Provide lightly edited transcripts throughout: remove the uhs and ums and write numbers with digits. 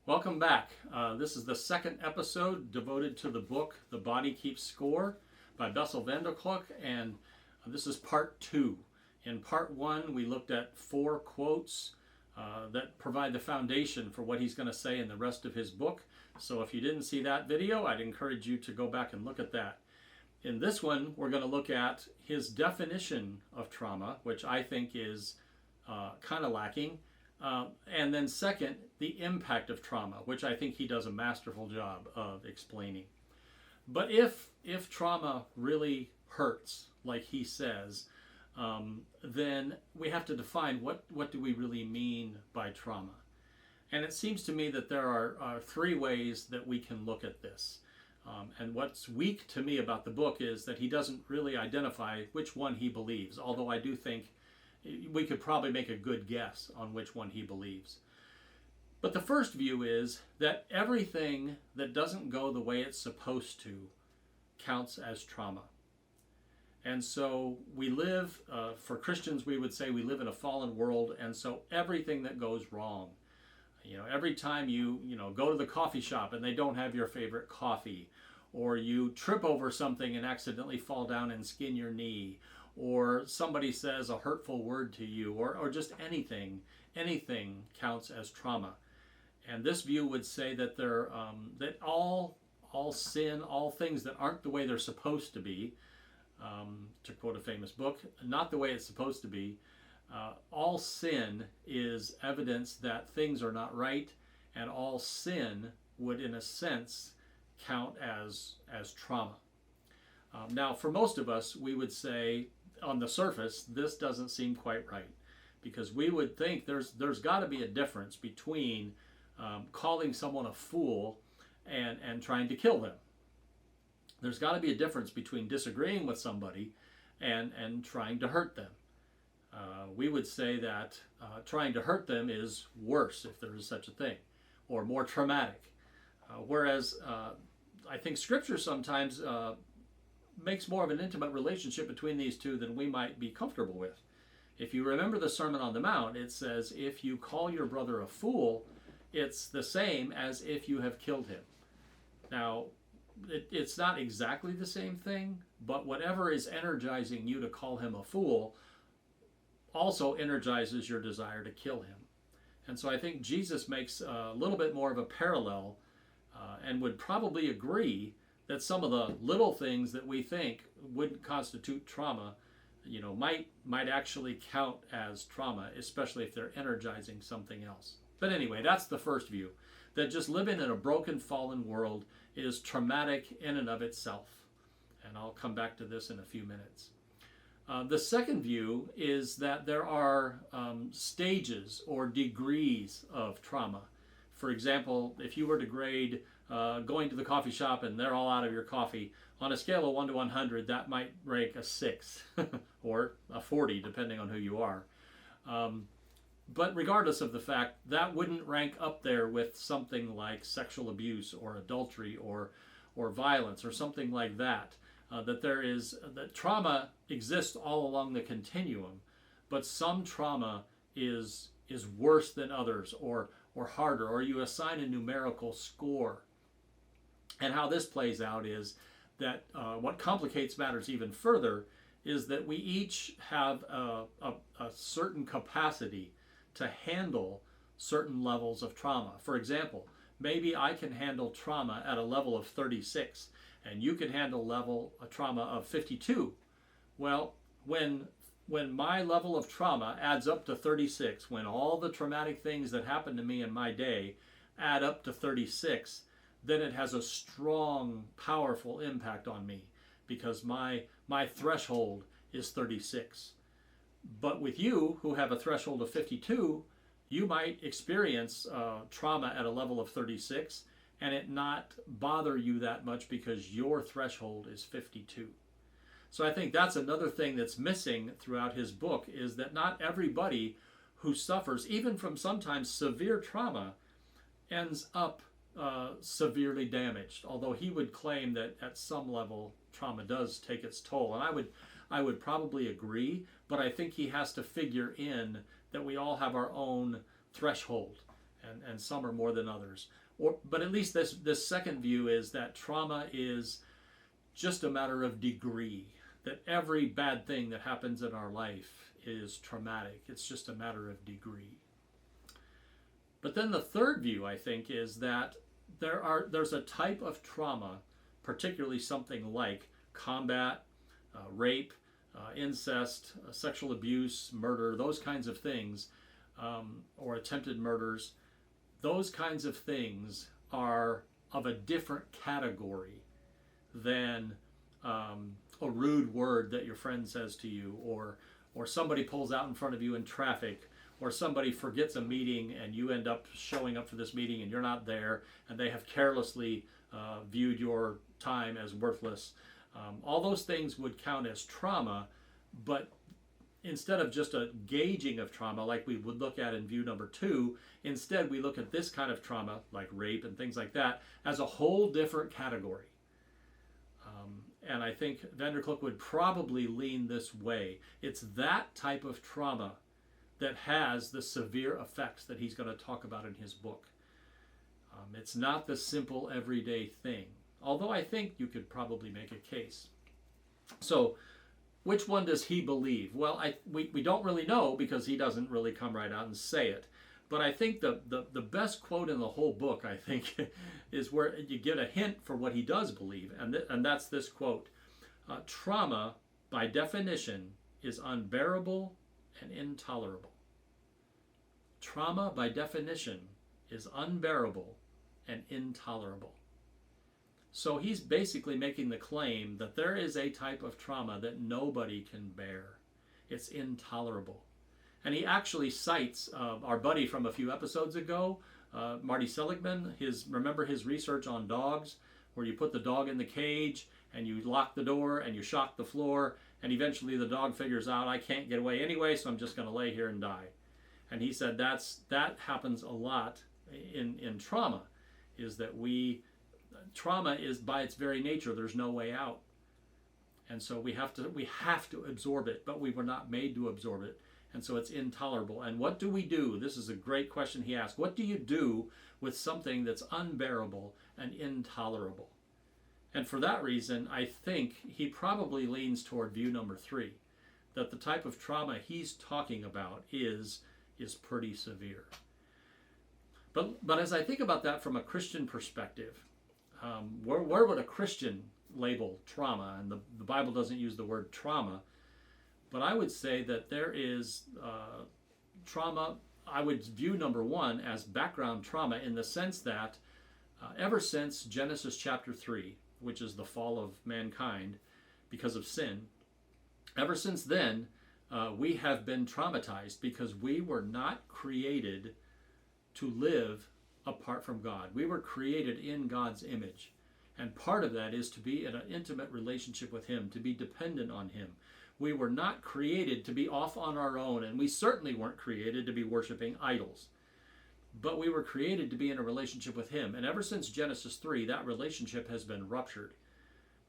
Welcome back. This is the second episode devoted to the book The Body Keeps Score by Bessel van der Kolk, and this is part two. In part one, we looked at 4 quotes that provide the foundation for what he's going to say in the rest of his book. So if you didn't see that video, I'd encourage you to go back and look at that. In this one, we're going to look at his definition of trauma, which I think is kind of lacking. And then second, the impact of trauma, which I think he does a masterful job of explaining. But if trauma really hurts, like he says, then we have to define what do we really mean by trauma. And it seems to me that there are 3 ways that we can look at this. And what's weak to me about the book is that he doesn't really identify which one he believes, although I do think we could probably make a good guess on which one he believes. But the first view is that everything that doesn't go the way it's supposed to counts as trauma. And so we live, for Christians, we would say we live in a fallen world, and so everything that goes wrong, every time you go to the coffee shop and they don't have your favorite coffee, or you trip over something and accidentally fall down and skin your knee, or somebody says a hurtful word to you, or just anything counts as trauma. And this view would say that that all sin, all things that aren't the way they're supposed to be, to quote a famous book, not the way it's supposed to be, all sin is evidence that things are not right, and all sin would, in a sense, count as trauma. Now, for most of us, we would say, on the surface, this doesn't seem quite right, because we would think there's got to be a difference between calling someone a fool and trying to kill them. There's got to be a difference between disagreeing with somebody and trying to hurt them. We would say that trying to hurt them is worse, if there is such a thing, or more traumatic. Whereas I think Scripture sometimes makes more of an intimate relationship between these two than we might be comfortable with. If you remember the Sermon on the Mount, it says, if you call your brother a fool, it's the same as if you have killed him. Now, it's not exactly the same thing, but whatever is energizing you to call him a fool also energizes your desire to kill him. And so I think Jesus makes a little bit more of a parallel and would probably agree that some of the little things that we think wouldn't constitute trauma, might actually count as trauma, especially if they're energizing something else. But anyway, that's the first view, that just living in a broken, fallen world is traumatic in and of itself. And I'll come back to this in a few minutes. The second view is that there are stages or degrees of trauma. For example, if you were to grade going to the coffee shop and they're all out of your coffee, on a scale of 1 to 100, that might rank a 6 or a 40, depending on who you are. But regardless of the fact, that wouldn't rank up there with something like sexual abuse or adultery or violence or something like that. That trauma exists all along the continuum, but some trauma is worse than others or harder, or you assign a numerical score. And how this plays out is that what complicates matters even further is that we each have a certain capacity to handle certain levels of trauma. For example, maybe I can handle trauma at a level of 36, and you can handle a trauma of 52. Well, when my level of trauma adds up to 36, when all the traumatic things that happened to me in my day add up to 36, then it has a strong, powerful impact on me, because my threshold is 36. But with you, who have a threshold of 52, you might experience trauma at a level of 36 and it not bother you that much because your threshold is 52. So I think that's another thing that's missing throughout his book, is that not everybody who suffers, even from sometimes severe trauma, ends up severely damaged. Although he would claim that at some level trauma does take its toll, and I would probably agree, but I think he has to figure in that we all have our own threshold, and some are more than others. But at least this second view is that trauma is just a matter of degree, that every bad thing that happens in our life is traumatic. It's just a matter of degree. But then the third view, I think, is that there's a type of trauma, particularly something like combat, rape, incest, sexual abuse, murder, those kinds of things, or attempted murders. Those kinds of things are of a different category than a rude word that your friend says to you, or somebody pulls out in front of you in traffic, or somebody forgets a meeting and you end up showing up for this meeting and you're not there, and they have carelessly viewed your time as worthless. All those things would count as trauma, but instead of just a gauging of trauma like we would look at in view number 2, instead we look at this kind of trauma, like rape and things like that, as a whole different category. And I think van der Kolk would probably lean this way. It's that type of trauma that has the severe effects that he's going to talk about in his book. It's not the simple everyday thing, although I think you could probably make a case. So which one does he believe? Well, we don't really know, because he doesn't really come right out and say it. But I think the best quote in the whole book, I think, is where you get a hint for what he does believe. And that's this quote. Trauma, by definition, is unbearable and intolerable. Trauma, by definition, is unbearable and intolerable. So he's basically making the claim that there is a type of trauma that nobody can bear. It's intolerable. And he actually cites our buddy from a few episodes ago, Marty Seligman. Remember his research on dogs, where you put the dog in the cage and you lock the door and you shock the floor, and eventually the dog figures out, I can't get away anyway, so I'm just going to lay here and die. And he said that happens a lot in trauma, is that trauma is, by its very nature, there's no way out. And so we have to absorb it, but we were not made to absorb it. And so it's intolerable. And what do we do? This is a great question he asked. What do you do with something that's unbearable and intolerable? And for that reason, I think he probably leans toward view number 3, that the type of trauma he's talking about is pretty severe. But as I think about that from a Christian perspective, where would a Christian label trauma? And the Bible doesn't use the word trauma, but I would say that there is trauma. I would view number 1 as background trauma, in the sense that ever since Genesis chapter 3, which is the fall of mankind because of sin, ever since then, we have been traumatized, because we were not created to live apart from God. We were created in God's image. And part of that is to be in an intimate relationship with Him, to be dependent on Him. We were not created to be off on our own, and we certainly weren't created to be worshiping idols. But we were created to be in a relationship with Him. And ever since Genesis 3, that relationship has been ruptured.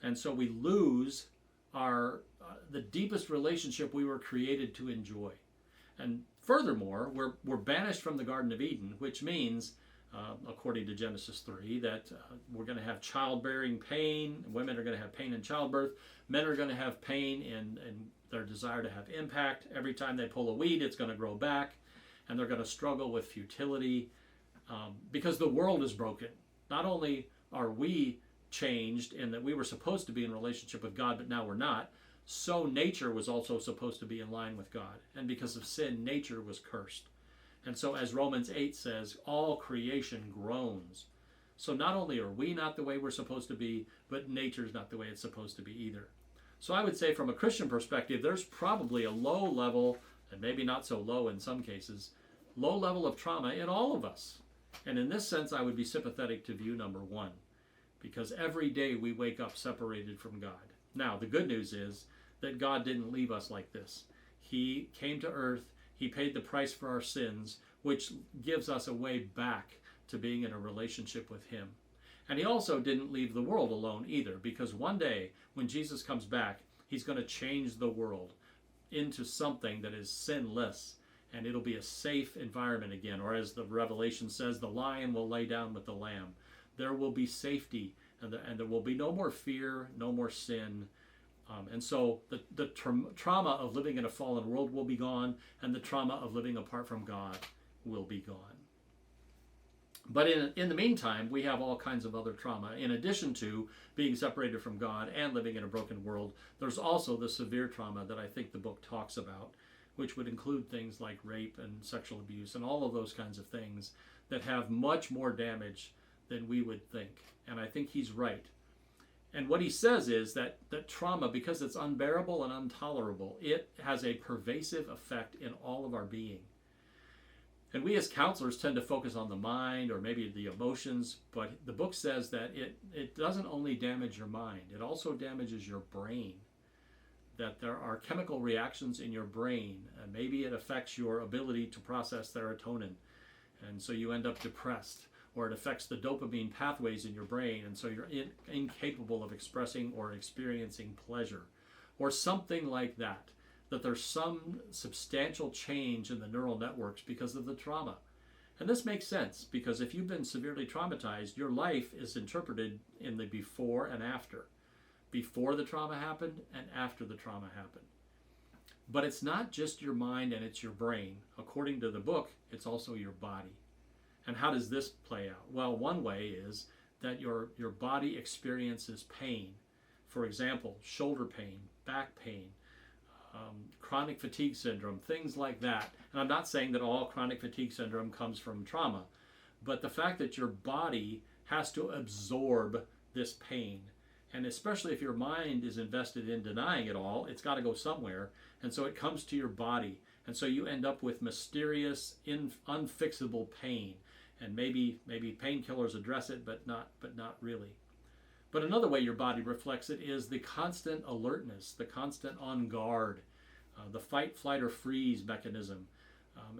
And so we lose the deepest relationship we were created to enjoy. And furthermore, we're banished from the Garden of Eden, which means, according to Genesis 3, that we're going to have childbearing pain. Women are going to have pain in childbirth. Men are going to have pain in their desire to have impact. Every time they pull a weed, it's going to grow back. And they're going to struggle with futility, because the world is broken. Not only are we changed in that we were supposed to be in relationship with God, but now we're not, so nature was also supposed to be in line with God. And because of sin, nature was cursed. And so, as Romans 8 says, all creation groans. So not only are we not the way we're supposed to be, but nature's not the way it's supposed to be either. So I would say, from a Christian perspective, there's probably a low level, and maybe not so low in some cases, low level of trauma in all of us. And in this sense, I would be sympathetic to view number 1, because every day we wake up separated from God. Now, the good news is that God didn't leave us like this. He came to earth. He paid the price for our sins, which gives us a way back to being in a relationship with Him. And He also didn't leave the world alone either, because one day when Jesus comes back, He's going to change the world into something that is sinless. and it'll be a safe environment again. Or as the Revelation says, the lion will lay down with the lamb. There will be safety, and there will be no more fear, no more sin. And so the trauma of living in a fallen world will be gone, and the trauma of living apart from God will be gone. But in the meantime, we have all kinds of other trauma. In addition to being separated from God and living in a broken world, there's also the severe trauma that I think the book talks about, which would include things like rape and sexual abuse and all of those kinds of things that have much more damage than we would think. And I think he's right. And what he says is that trauma, because it's unbearable and intolerable, it has a pervasive effect in all of our being. And we as counselors tend to focus on the mind or maybe the emotions, but the book says that it doesn't only damage your mind, it also damages your brain. That there are chemical reactions in your brain, and maybe it affects your ability to process serotonin, and so you end up depressed, or it affects the dopamine pathways in your brain, and so you're incapable of expressing or experiencing pleasure, or something like that. That there's some substantial change in the neural networks because of the trauma. And this makes sense, because if you've been severely traumatized, your life is interpreted in the before and after. Before the trauma happened and after the trauma happened. But it's not just your mind and it's your brain. According to the book, it's also your body. And how does this play out? Well, one way is that your body experiences pain. For example, shoulder pain, back pain, chronic fatigue syndrome, things like that. And I'm not saying that all chronic fatigue syndrome comes from trauma, but the fact that your body has to absorb this pain, and especially if your mind is invested in denying it all, it's got to go somewhere, and so it comes to your body, and so you end up with mysterious, unfixable pain, and maybe painkillers address it, but not really. But another way your body reflects it is the constant alertness, the constant on guard, the fight, flight, or freeze mechanism.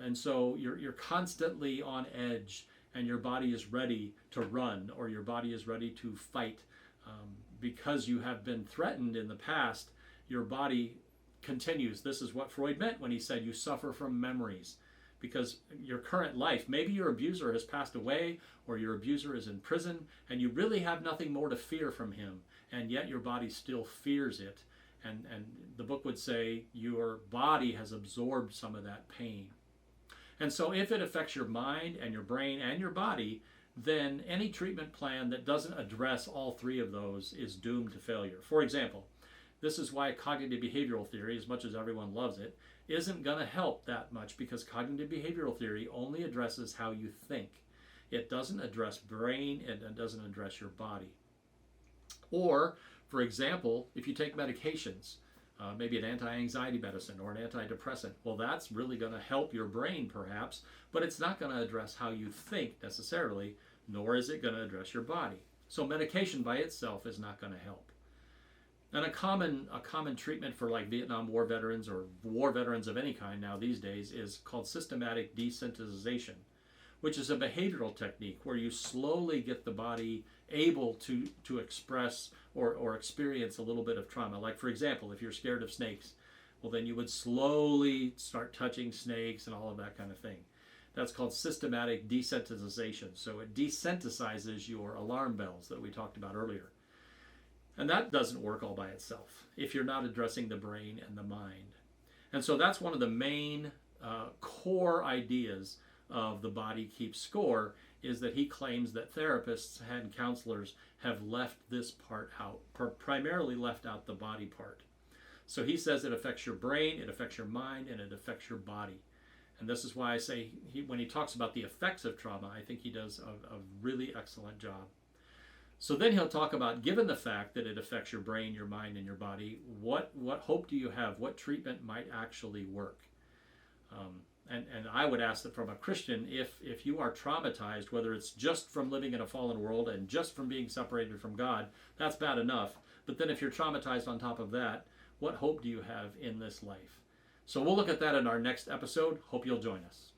And so you're constantly on edge, and your body is ready to run, or your body is ready to fight. Because you have been threatened in the past, your body continues. This is what Freud meant when he said you suffer from memories. Because your current life, maybe your abuser has passed away, or your abuser is in prison, and you really have nothing more to fear from him, and yet your body still fears it. And the book would say your body has absorbed some of that pain. And so if it affects your mind and your brain and your body, then any treatment plan that doesn't address all three of those is doomed to failure. For example, this is why cognitive behavioral theory, as much as everyone loves it, isn't going to help that much, because cognitive behavioral theory only addresses how you think. It doesn't address brain, and it doesn't address your body. Or, for example, if you take medications, maybe an anti-anxiety medicine or an antidepressant, well, that's really going to help your brain perhaps, but it's not going to address how you think necessarily, nor is it going to address your body. So medication by itself is not going to help. And a common treatment for like Vietnam War veterans or war veterans of any kind now these days is called systematic desensitization, which is a behavioral technique where you slowly get the body able to express or experience a little bit of trauma. Like, for example, if you're scared of snakes, well, then you would slowly start touching snakes and all of that kind of thing. That's called systematic desensitization. So it desensitizes your alarm bells that we talked about earlier. And that doesn't work all by itself if you're not addressing the brain and the mind. And so that's one of the main core ideas of The Body Keeps Score, is that he claims that therapists and counselors have left this part out, primarily left out the body part. So he says it affects your brain, it affects your mind, and it affects your body. And this is why I say when he talks about the effects of trauma, I think he does a really excellent job. So then he'll talk about, given the fact that it affects your brain, your mind, and your body, what hope do you have? What treatment might actually work? And I would ask that from a Christian, if you are traumatized, whether it's just from living in a fallen world and just from being separated from God, that's bad enough. But then if you're traumatized on top of that, what hope do you have in this life? So we'll look at that in our next episode. Hope you'll join us.